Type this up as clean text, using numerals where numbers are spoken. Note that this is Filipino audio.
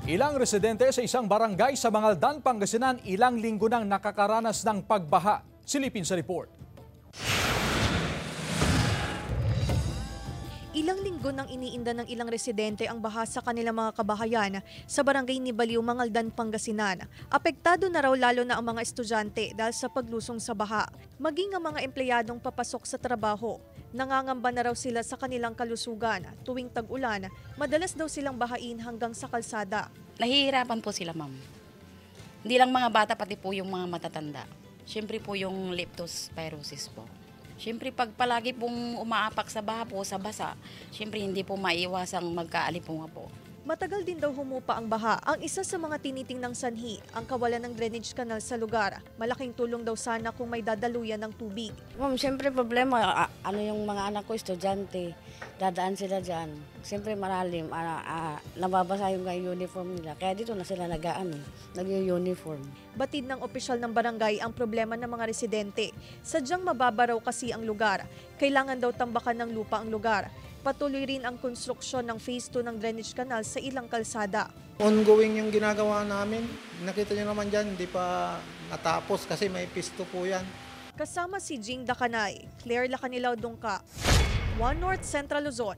Ilang residente sa isang barangay sa Mangaldan, Pangasinan ilang linggo nang nakakaranas ng pagbaha. Silipin sa report. Ilang linggo nang iniinda ng ilang residente ang baha sa kanilang mga kabahayan sa barangay ni Baliw, Mangaldan, Pangasinan. Apektado na raw lalo na ang mga estudyante dahil sa paglusong sa baha. Maging ang mga empleyadong papasok sa trabaho. Nangangamba na raw sila sa kanilang kalusugan. Tuwing tag-ulan, madalas daw silang bahain hanggang sa kalsada. Nahihirapan po sila, ma'am. Hindi lang mga bata, pati po yung mga matatanda. Siyempre po yung leptospirosis po. Siyempre pag palagi pong umaapak sa baha po, sa basa, siyempre hindi po maiiwasang magkaalipunga po. Matagal din daw humupa ang baha. Ang isa sa mga tinitingnang sanhi, ang kawalan ng drainage canal sa lugar. Malaking tulong daw sana kung may dadaluyan ng tubig. Ma'am, siyempre problema, ano yung mga anak ko, estudyante, dadaan sila dyan. Siyempre malalim, nababasa yung uniform nila. Kaya dito na sila nag-uniform. Batid ng opisyal ng barangay ang problema ng mga residente. Sadyang mababa raw kasi ang lugar. Kailangan daw tambakan ng lupa ang lugar. Patuloy rin ang konstruksyon ng Phase 2 ng drainage canal sa ilang kalsada. Ongoing yung ginagawa namin. Nakita nyo naman dyan, hindi pa natapos kasi may pisto po yan. Kasama si Jing Dakanay, Claire Lacanilaw Dungka, One North Central Luzon.